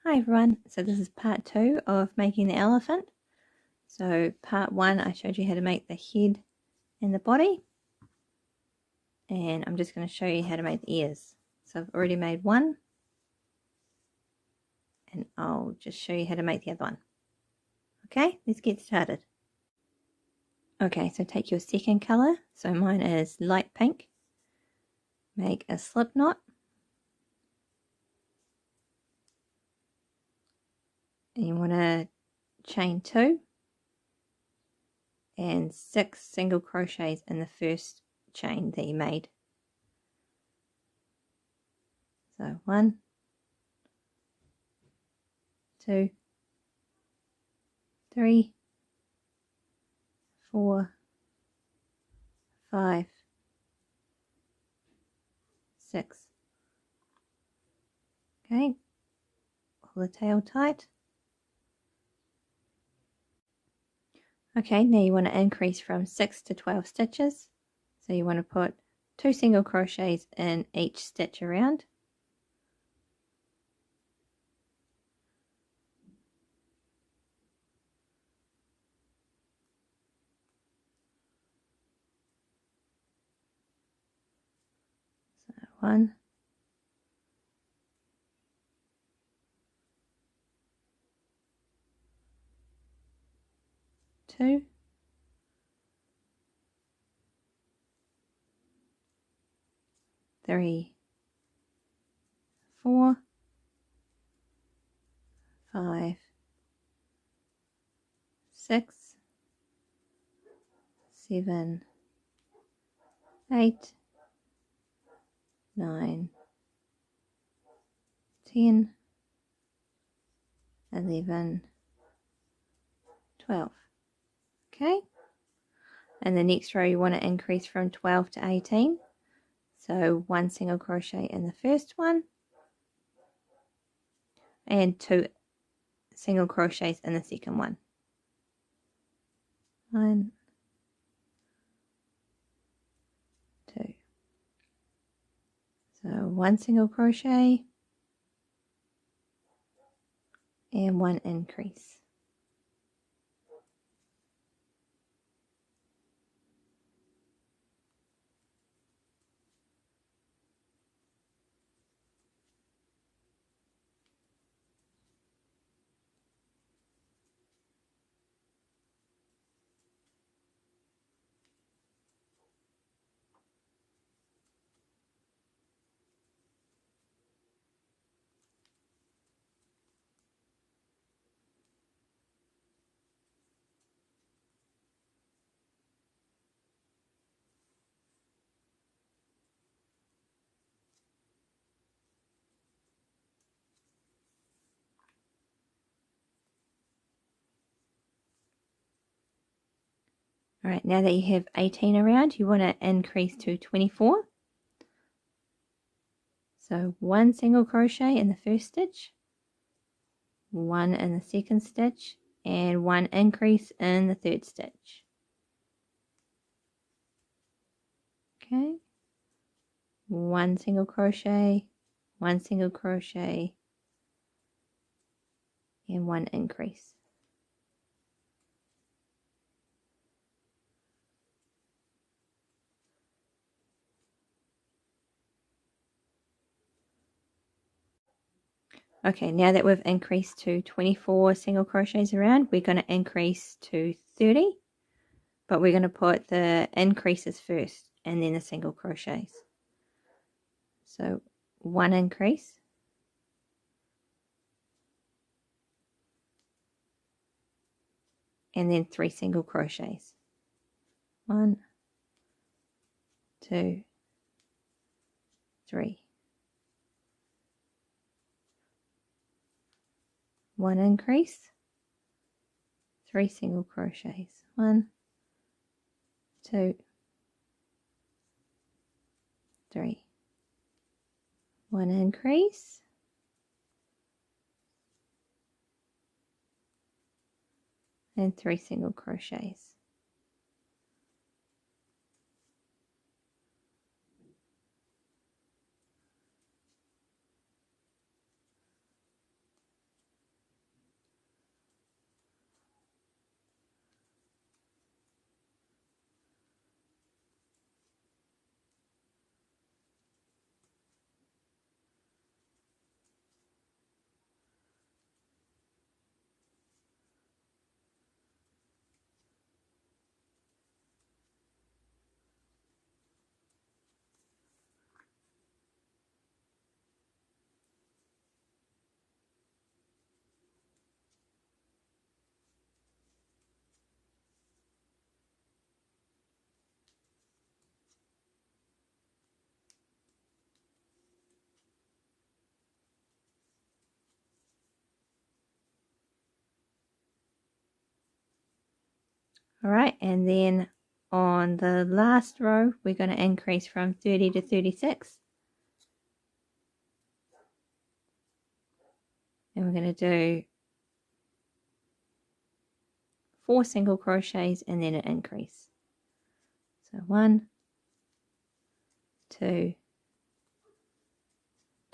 Hi everyone, so this is part 2 of making the elephant. So part 1 I showed you how to make the head and the body, and I'm just going to show you how to make the ears. So I've already made one, and I'll just show you how to make the other one. Okay, let's get started. Okay, so take your second colour, so mine is light pink. Make a slip knot, and you want to chain 2 and 6 single crochets in the first chain that you made. So 1, 2, 3, 4, 5, 6. Okay, pull the tail tight. Okay, now you want to increase from 6 to 12 stitches. So you want to put 2 single crochets in each stitch around. So 1, 2, 3, 4, 5, 6, 7, 8, 9, 10, 11, 12. Okay, and the next row you want to increase from 12 to 18. So 1 single crochet in the first one and 2 single crochets in the second one. 1, 2. So 1 single crochet and 1 increase. Alright, now that you have 18 around, you want to increase to 24. So 1 single crochet in the first stitch, 1 in the second stitch, and 1 increase in the third stitch. Okay, 1 single crochet, 1 single crochet, and 1 increase. Okay, now that we've increased to 24 single crochets around, we're going to increase to 30, but we're going to put the increases first and then the single crochets. So 1 increase, and then 3 single crochets. 1, 2, 3. 1 increase, 3 single crochets. 1, 2, 3. 1 increase, and 3 single crochets. Alright, and then on the last row we're going to increase from 30 to 36, and we're going to do 4 single crochets and then an increase. So 1, 2,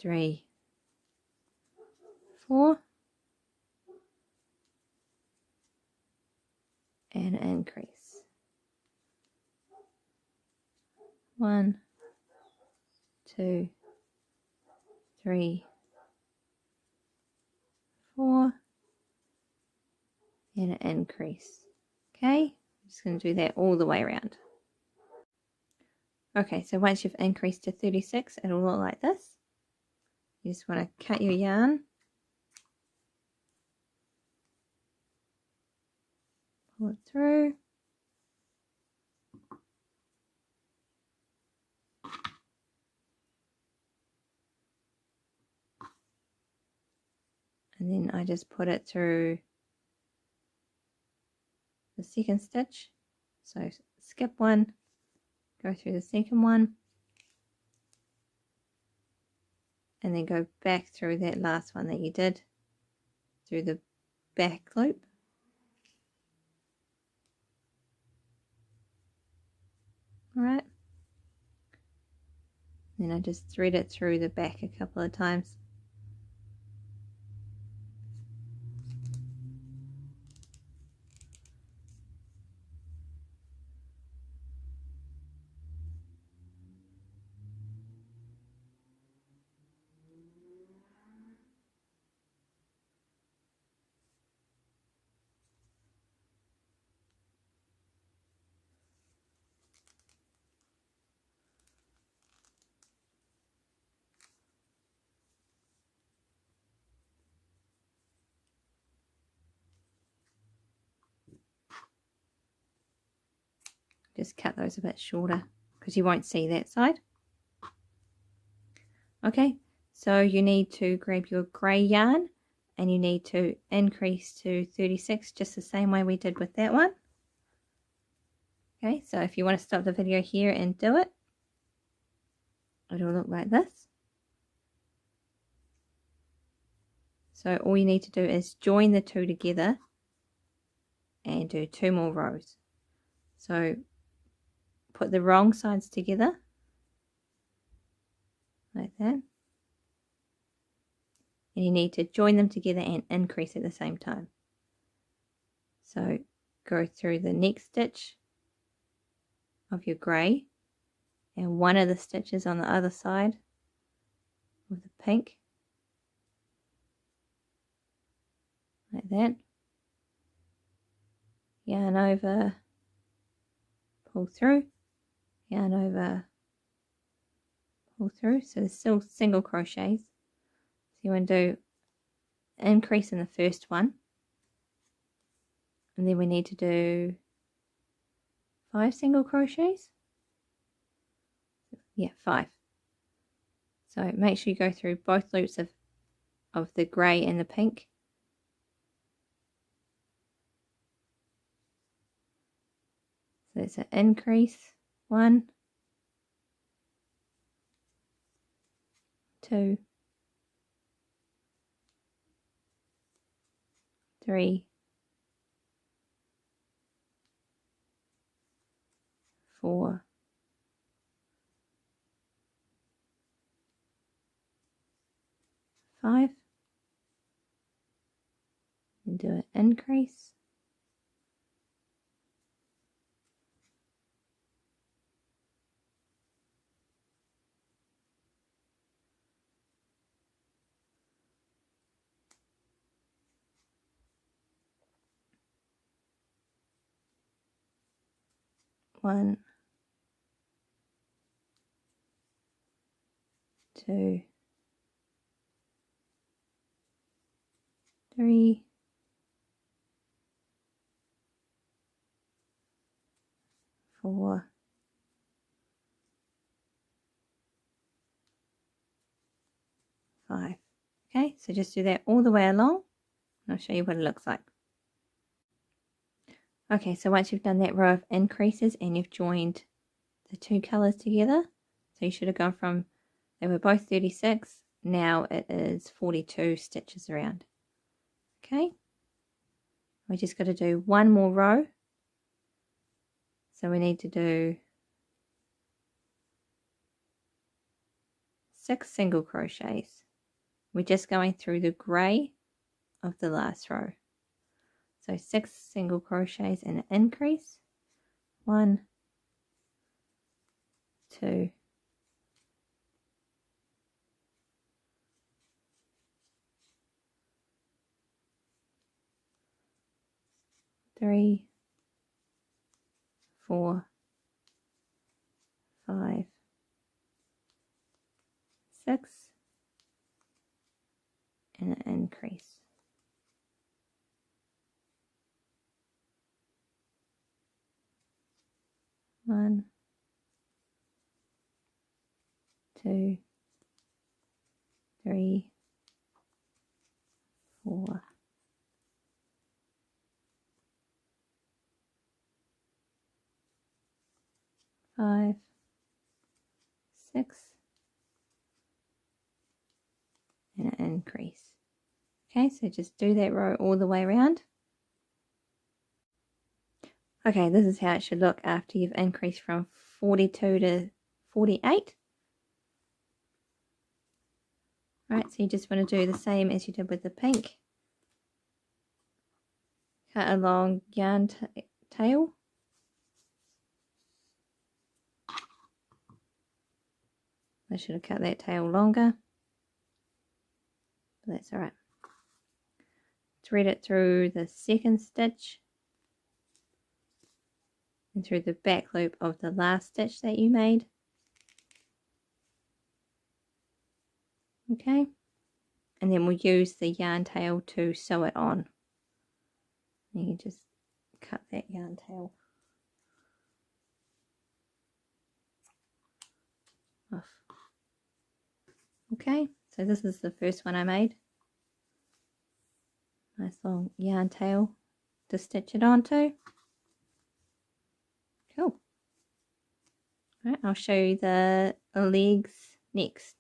3, 4, and an increase. 1, 2, 3, 4, and an increase. Okay, I'm just going to do that all the way around. Okay, so once you've increased to 36, it'll look like this. You just want to cut your yarn, pull it through, and then I just put it through the second stitch. So skip one, go through the second one, and then go back through that last one that you did through the back loop. Alright, then I just thread it through the back a couple of times. Just cut those a bit shorter because you won't see that side. Okay, so you need to grab your grey yarn and you need to increase to 36 just the same way we did with that one. Okay, so if you want to stop the video here and do it, it'll look like this. So all you need to do is join the two together and do 2 more rows. So put the wrong sides together like that, and you need to join them together and increase at the same time. So go through the next stitch of your grey and one of the stitches on the other side with the pink like that, yarn over, pull through, yarn over, pull through. So there's still single crochets, so you want to do increase in the first one, and then we need to do 5 single crochets. Yeah, 5. So make sure you go through both loops of the grey and the pink. So it's an increase, 1, 2, 3, 4, 5, and do an increase, 1, 2, 3, 4, 5. Okay, so just do that all the way along and I'll show you what it looks like. Okay, so once you've done that row of increases and you've joined the two colors together, so you should have gone from, they were both 36, now it is 42 stitches around. Okay, we just got to do one more row, so we need to do 6 single crochets. We're just going through the grey of the last row. So 6 single crochets and an increase. 1, 2, 3, 4, 5, 6, and an increase. 1, 2, 3, 4, 5, 6, and an increase. Okay, so just do that row all the way around. Okay, this is how it should look after you've increased from 42 to 48. Right, so you just want to do the same as you did with the pink. Cut a long yarn tail. I should have cut that tail longer, but that's alright. Thread it through the second stitch and through the back loop of the last stitch that you made. Okay, and then we'll use the yarn tail to sew it on. You can just cut that yarn tail off. Okay, so this is the first one I made. Nice long yarn tail to stitch it onto. Cool. Alright, I'll show you the legs next.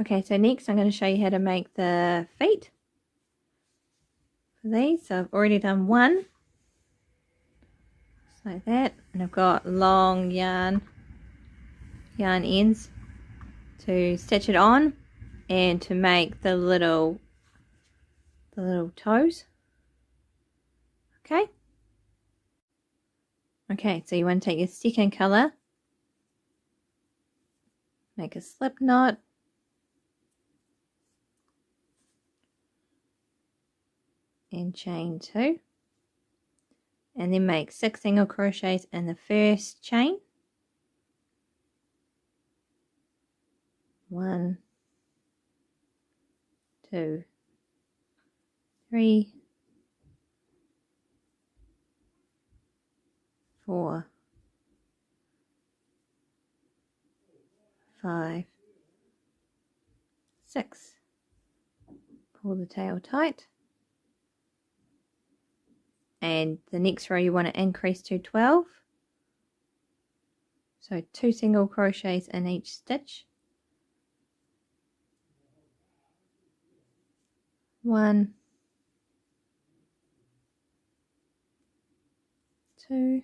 Okay, so next I'm going to show you how to make the feet for these. So I've already done one, just like that, and I've got long yarn ends to stitch it on and to make the little toes. Okay, so you want to take your second color, make a slip knot, and chain 2, and then make 6 single crochets in the first chain. 1, 2, 3, 4, 5, 6. Pull the tail tight, and the next row you want to increase to 12, so 2 single crochets in each stitch. 1, 2,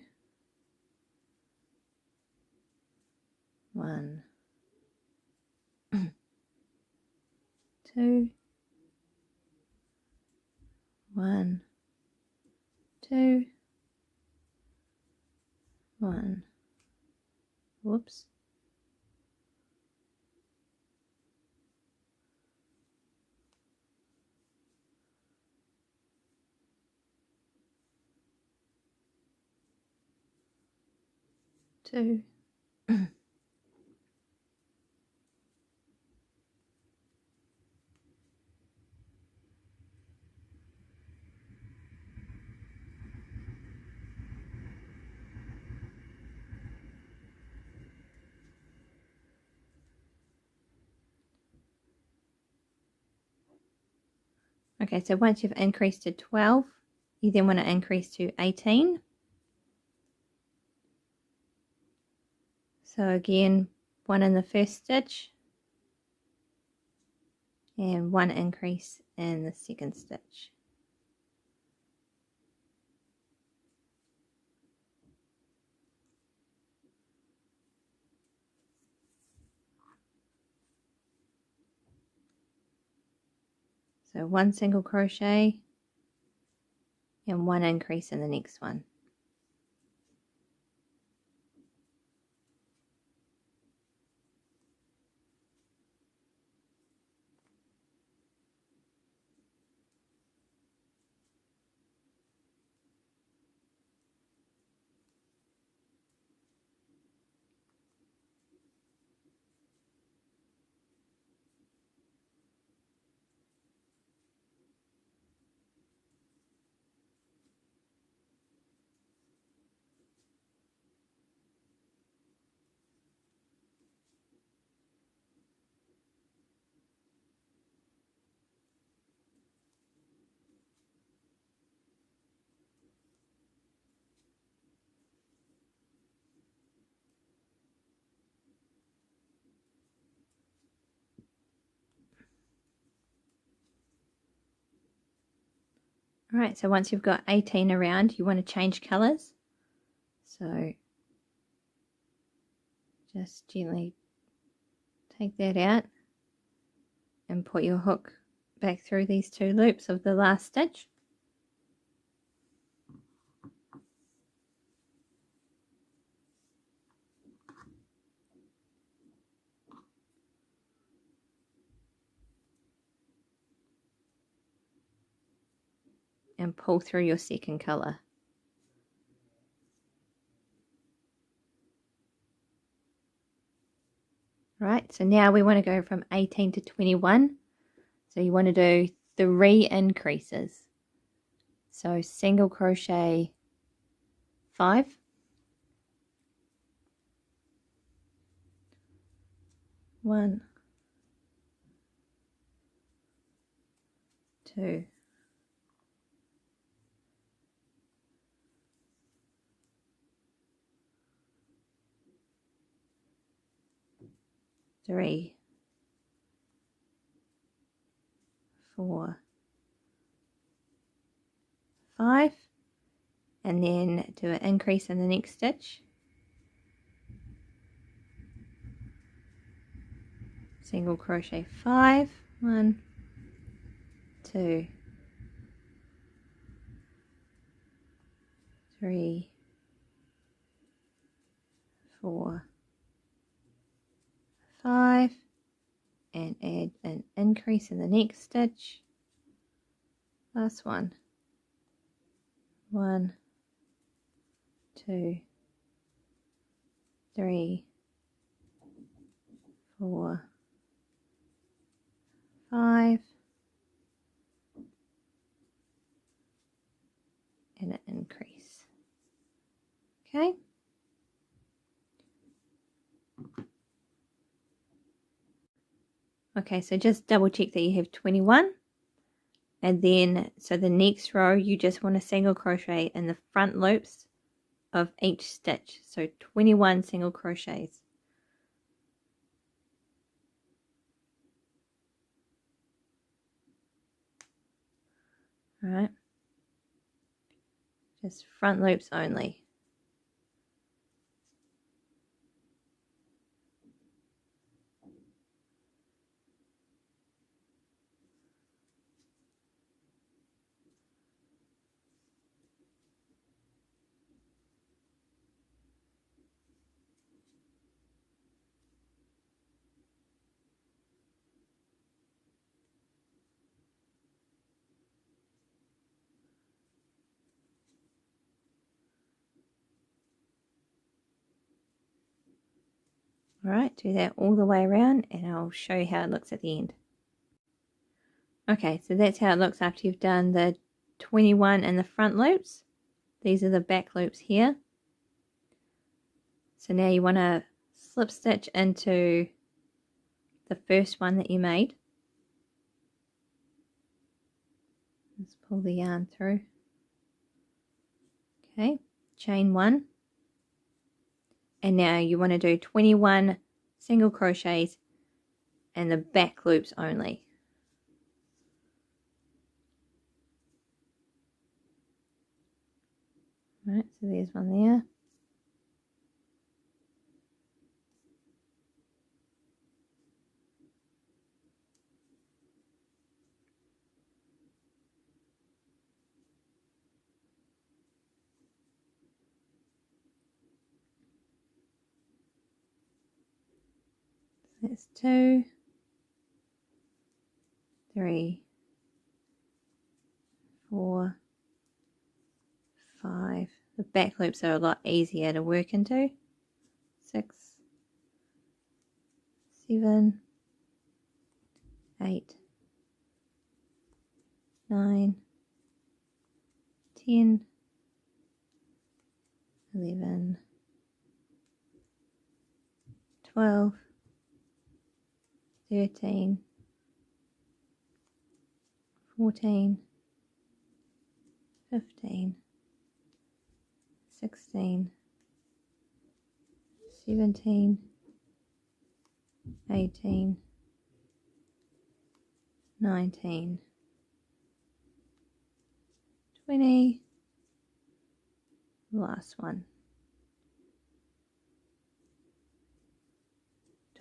1, 2, 1, 2, 1. Whoops. 2. Okay, so once you've increased to 12, You then want to increase to 18. So again, 1 in the first stitch and 1 increase in the second stitch. So 1 single crochet and 1 increase in the next one. Alright, so once you've got 18 around, you want to change colours. So just gently take that out and put your hook back through these 2 loops of the last stitch. And pull through your second colour. Right, so now we want to go from 18 to 21. So you want to do 3 increases. So single crochet 5, 1, 2, 3, 4, 5, and then do an increase in the next stitch. Single crochet 5, 1, 2, 3, 4, 5, and add an increase in the next stitch. Last one. 1, 2, 3, 4, 5, and an increase. Okay. Okay, so just double check that you have 21, and then so the next row you just want to single crochet in the front loops of each stitch, so 21 single crochets. All right, just front loops only. Alright, do that all the way around and I'll show you how it looks at the end. Okay, so that's how it looks after you've done the 21 in the front loops. These are the back loops here. So now you want to slip stitch into the first one that you made. Let's pull the yarn through. Okay, chain 1, and now you want to do 21 single crochets and the back loops only. Right, so there's one there. That's 2, 3, 4, 5. The back loops are a lot easier to work into. 6, 7, 8, 9, 10, 11, 12, 13, 14, 15, 16, 17, 18, 19, 20, last one,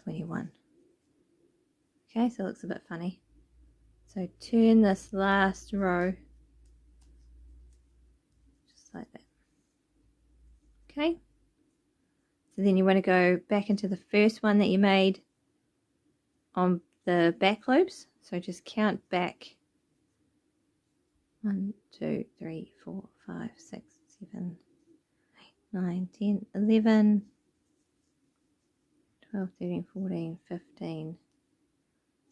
21. Okay, so it looks a bit funny. So turn this last row just like that. Okay, so then you want to go back into the first one that you made on the back loops. So just count back 1, 2, 3, 4, 5, 6, 7, 8, 9, 10, 11, 12, 13, 14, 15,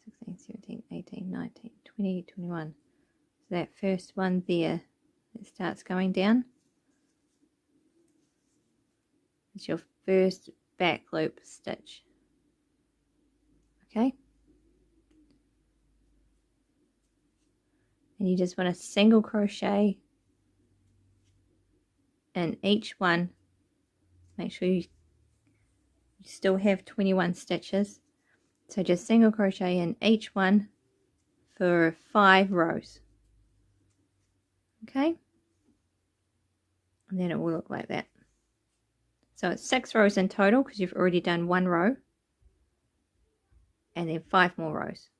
16, 17, 18, 19, 20, 21. So that first one there, it starts going down. It's your first back loop stitch. Okay? And you just want to single crochet in each one. Make sure you still have 21 stitches. So just single crochet in each one for 5 rows. Okay? And then it will look like that. So it's 6 rows in total because you've already done 1 row. And then 5 more rows.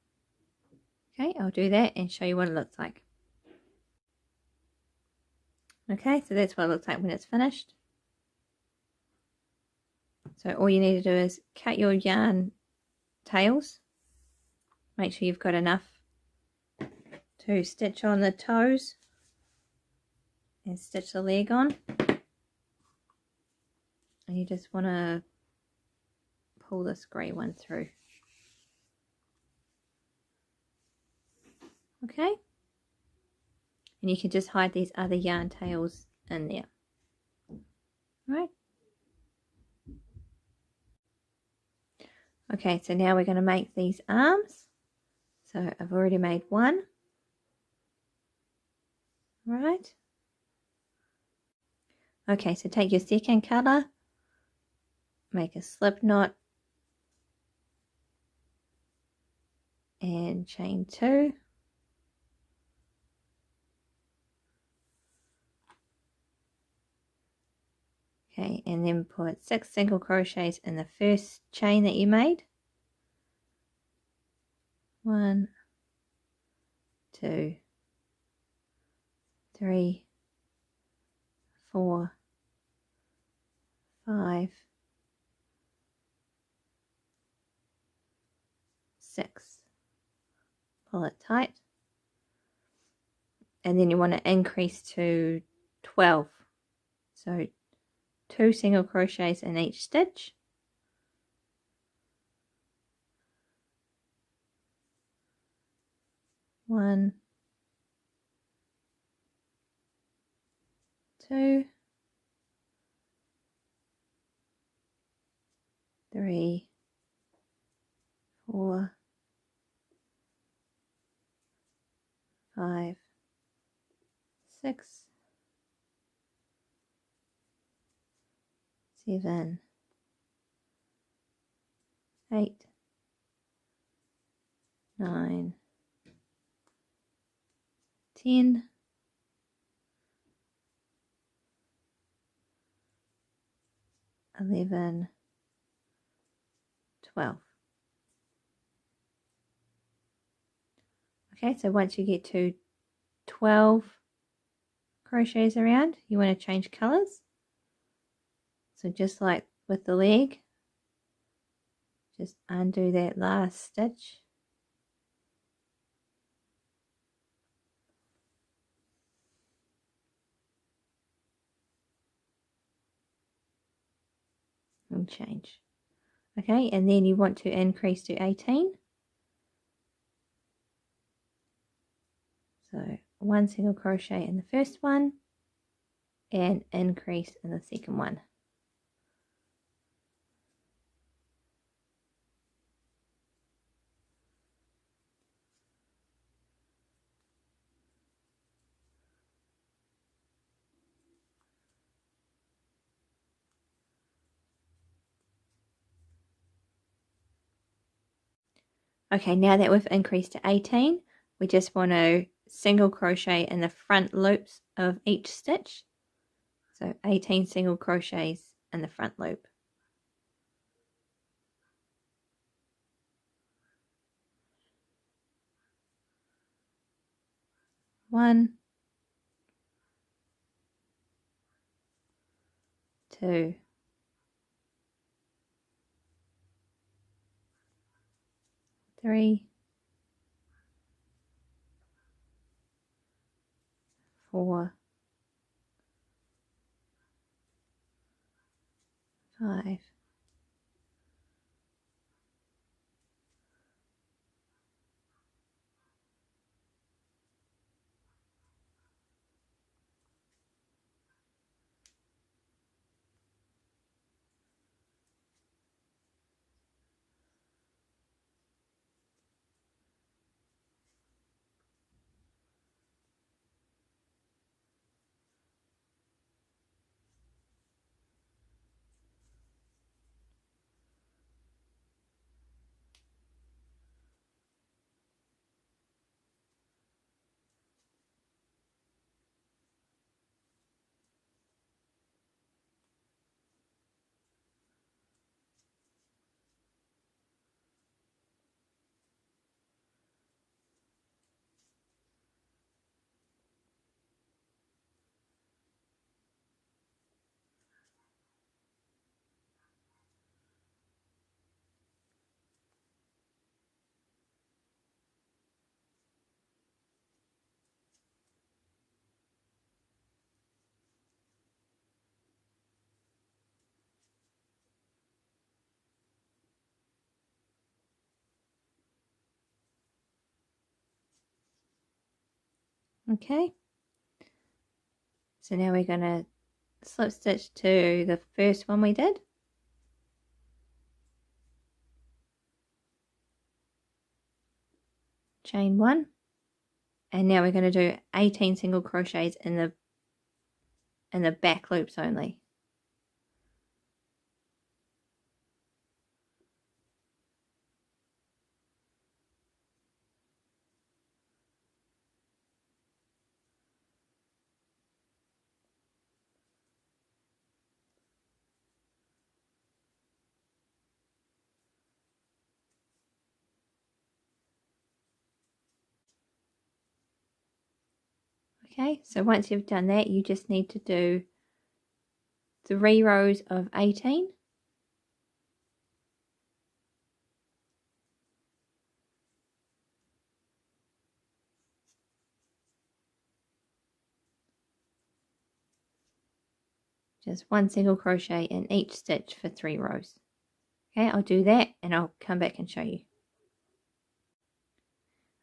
Okay, I'll do that and show you what it looks like. Okay, so that's what it looks like when it's finished. So all you need to do is cut your yarn tails. Make sure you've got enough to stitch on the toes and stitch the leg on. And you just want to pull this grey one through. Okay, and you can just hide these other yarn tails in there. Right. Okay, so now we're going to make these arms. So I've already made one. Right. Okay, so take your second colour, make a slip knot and chain 2. Okay, and then put 6 single crochets in the first chain that you made. 1, 2, 3, 4, 5, 6. Pull it tight. And then you want to increase to 12. So 2 single crochets in each stitch. 1, 2, 3, 4, 5, 6, 7, 8, 9, 10, 11, 12. Okay, so once you get to 12 crochets around, you want to change colors. So just like with the leg, just undo that last stitch. And change. Okay, and then you want to increase to 18. So 1 single crochet in the first one and increase in the second one. Okay, now that we've increased to 18, we just want to single crochet in the front loops of each stitch. So 18 single crochets in the front loop. One, 2, 3, 4, 5, okay. So now we're going to slip stitch to the first one we did. Chain 1. And now we're going to do 18 single crochets in the back loops only. Okay, so once you've done that, you just need to do 3 rows of 18. Just 1 single crochet in each stitch for 3 rows. Okay, I'll do that and I'll come back and show you.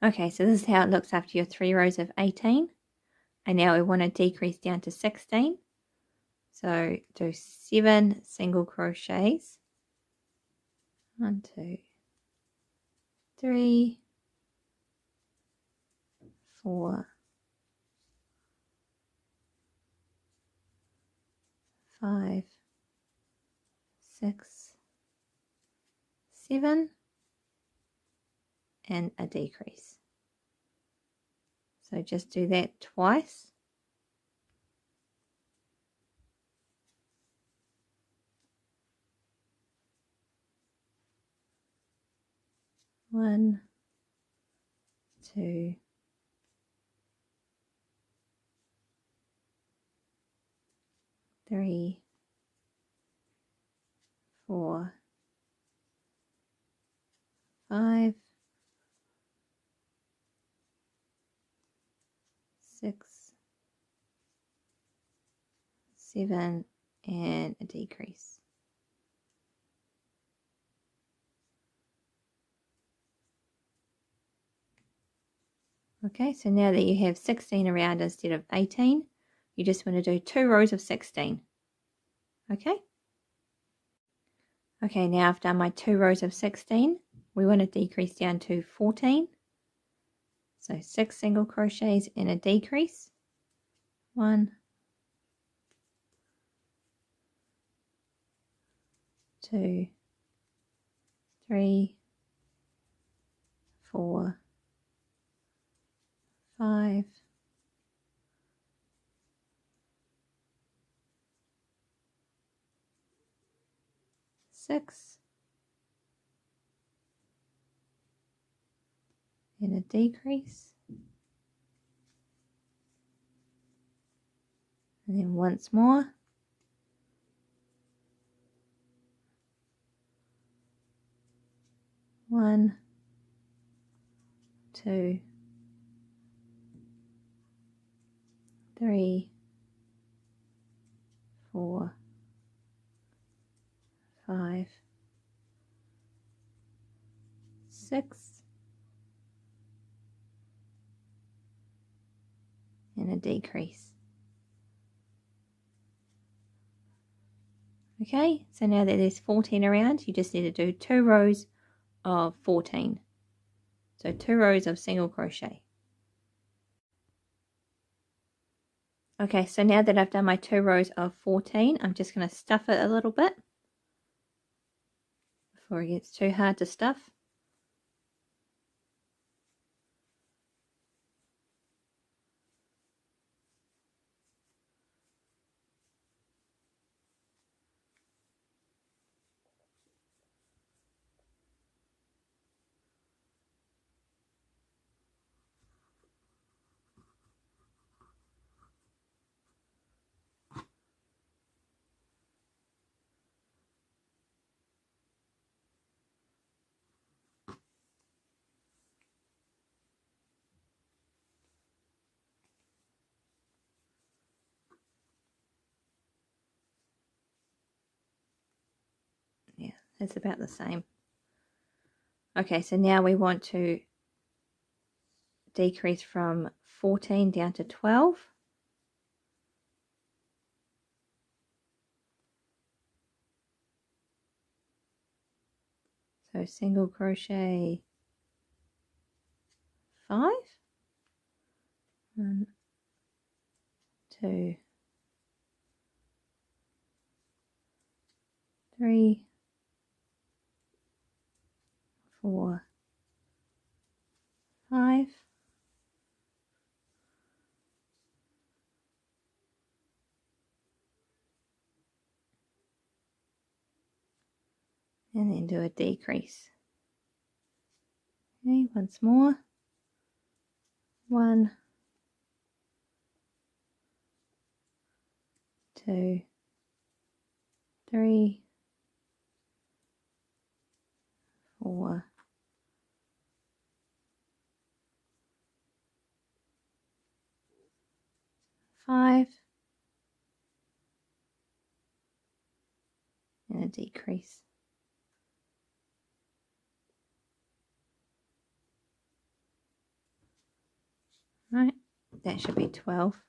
Okay, so this is how it looks after your 3 rows of 18. And now we want to decrease down to 16. So do 7 single crochets. 1, 2, 3, 4, 5, 6, 7, and a decrease. So just do that twice. One, 2, 3, 4, 5, 6, 7, and a decrease. Okay, so now that you have 16 around instead of 18, you just want to do 2 rows of 16. Okay? Okay, now I've done my 2 rows of 16. We want to decrease down to 14. So 6 single crochets and a decrease. 1, 2, 3, 4, 5, 6, and a decrease, and then once more, 1, 2, 3, 4, 5, 6, and a decrease. Okay, so now that there's 14 around, you just need to do 2 rows of 14. So 2 rows of single crochet. Okay, so now that I've done my 2 rows of 14, I'm just going to stuff it a little bit before it gets too hard to stuff. Yeah, it's about the same. Okay, so now we want to decrease from 14 down to 12. So single crochet 5, 1, 2, 3, 4, 5, and then do a decrease. Okay, once more. 1, 2, 3, 4, 5, and a decrease. Right, that should be 12. 1,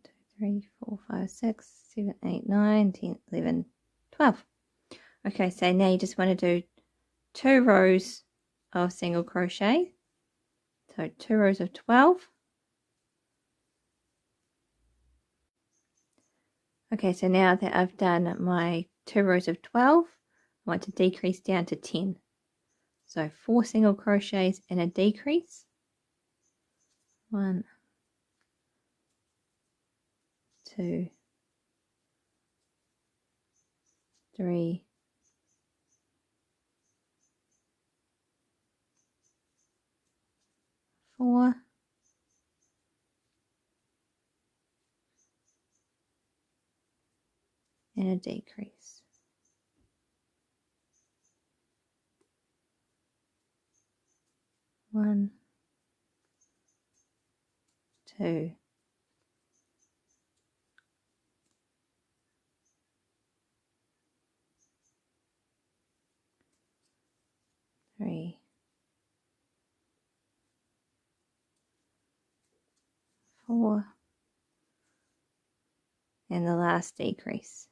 2, 3, 4, 5, 6, 7, 8, 9, 10, 11, 12. Okay, so now you just want to do 2 rows of single crochet. So 2 rows of 12. Okay, so now that I've done my 2 rows of 12, I want to decrease down to 10. So 4 single crochets and a decrease. 1, 2, 3, 4, and a decrease. 1, 2, 3, 4, and the last decrease.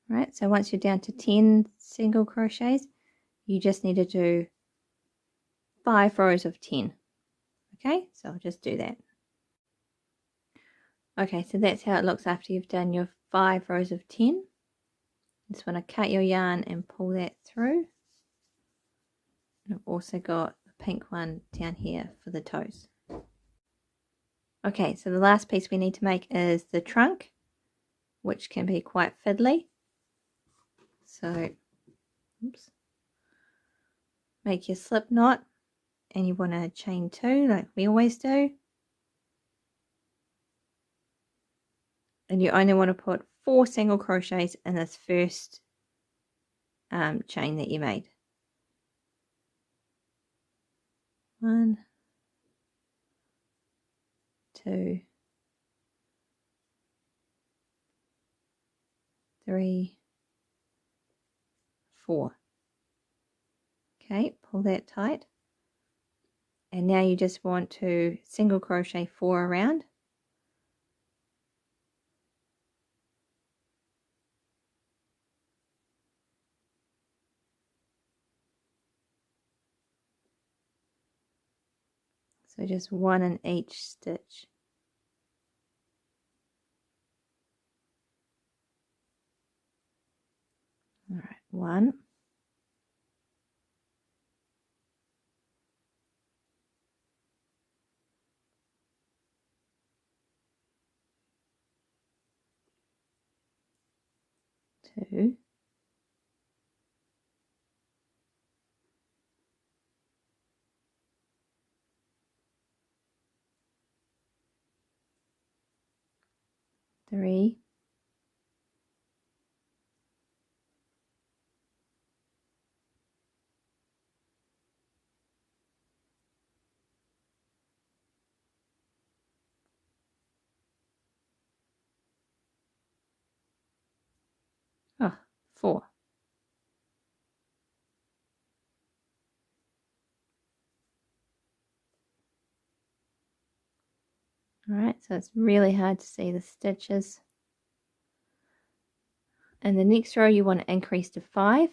Right, so once you're down to 10 single crochets, you just need to do 5 rows of 10. Okay, so I'll just do that. Okay, so that's how it looks after you've done your 5 rows of 10. Just want to cut your yarn and pull that through. And I've also got a pink one down here for the toes. Okay, so the last piece we need to make is the trunk, which can be quite fiddly. So, oops, make your slip knot, and you want to chain 2 like we always do. And you only want to put 4 single crochets in this first chain that you made. 1, 2, 3, 4. Okay, pull that tight. And now you just want to single crochet 4 around. So just 1 in each stitch. All right, 1, 2, 3, 4. All right, so it's really hard to see the stitches. And the next row you want to increase to 5.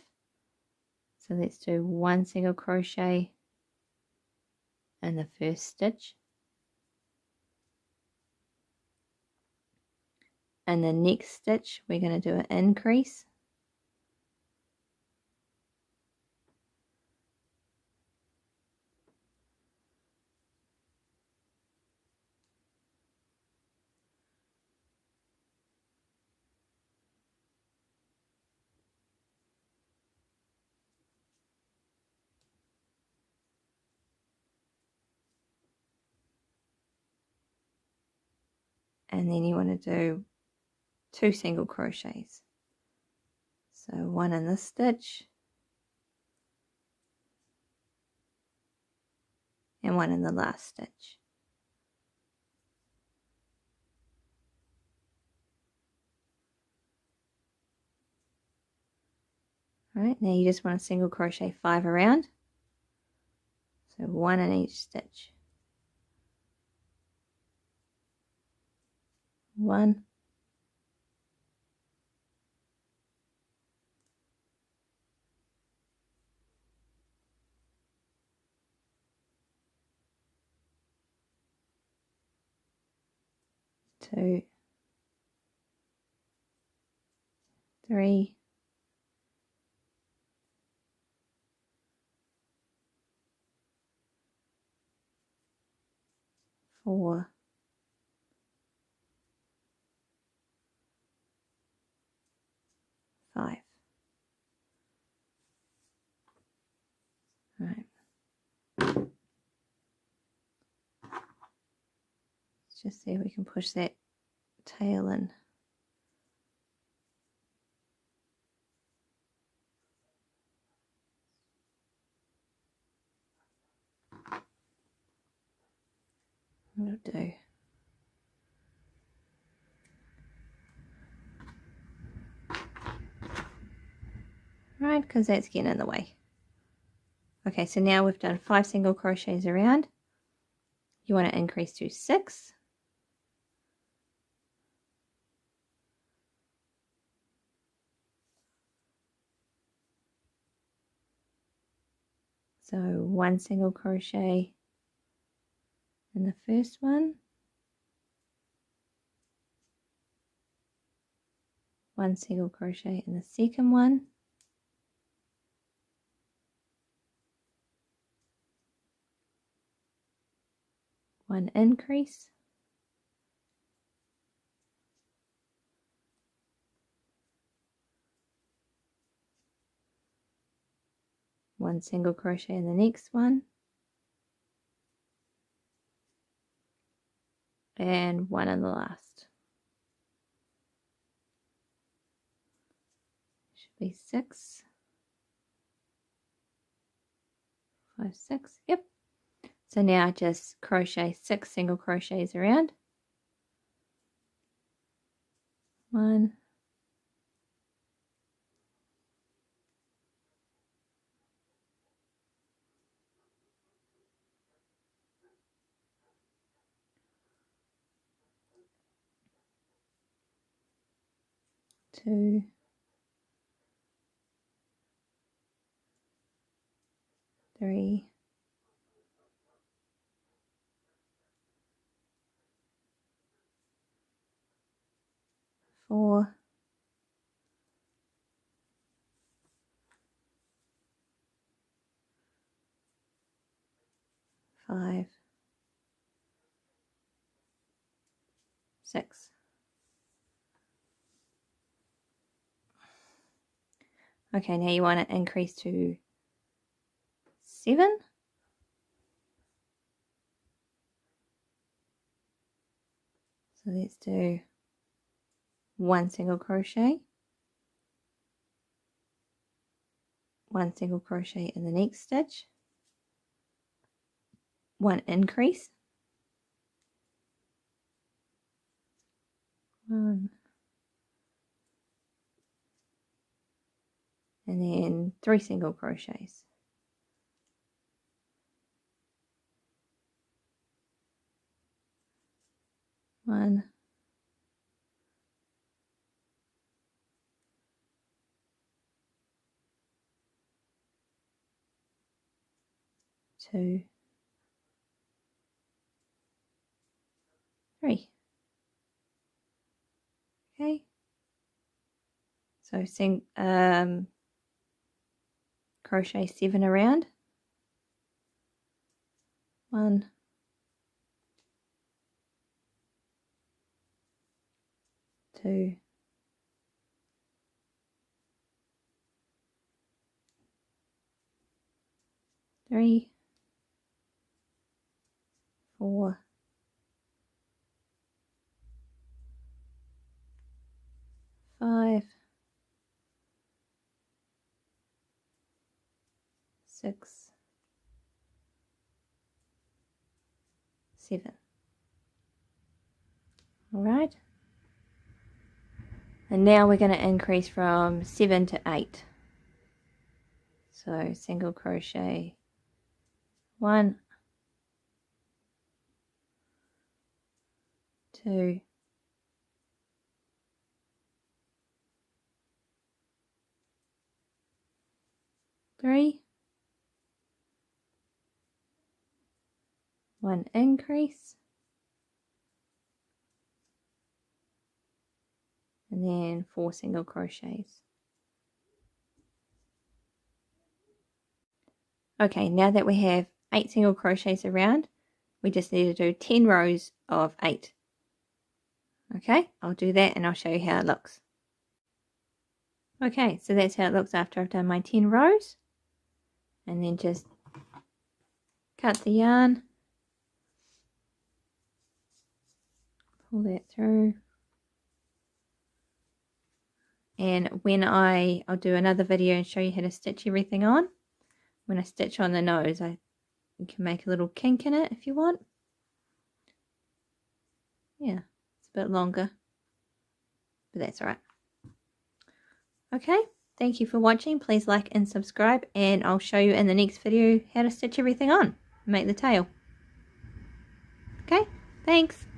So let's do 1 single crochet in the first stitch. And the next stitch we're going to do an increase. And then you want to do 2 single crochets. So 1 in this stitch and 1 in the last stitch. All right, now you just want to single crochet 5 around. So 1 in each stitch. 1, 2, 3, 4, 5. Right. Let's just see if we can push that tail in. That'll do. Right, because that's getting in the way. Okay, so now we've done 5 single crochets around. You want to increase to 6. So 1 single crochet in the first one, 1 single crochet in the second one, 1 increase, 1 single crochet in the next one, and 1 in the last. Should be 6, 5, 6. Yep. So now just crochet 6 single crochets around. 1, 2, 3, 4, 5, 6. Okay, now you want to increase to 7. So let's do 1 single crochet, 1 single crochet in the next stitch, 1 increase, 1, and then 3 single crochets. 1, 2, 3. Okay. So crochet 7 around. 1, 2, 3, 4, 5, 6, 7. All right. And now we're going to increase from 7 to 8. So single crochet 1, 2, 3, 1 increase, and then 4 single crochets. Okay, now that we have 8 single crochets around, we just need to do 10 rows of 8. Okay, I'll do that and I'll show you how it looks. Okay, so that's how it looks after I've done my 10 rows. And then just cut the yarn, pull that through. And when I'll do another video and show you how to stitch everything on. When I stitch on the nose, you can make a little kink in it if you want. Yeah, it's a bit longer, but that's alright. Okay, thank you for watching. Please like and subscribe, and I'll show you in the next video how to stitch everything on and make the tail. Okay, thanks.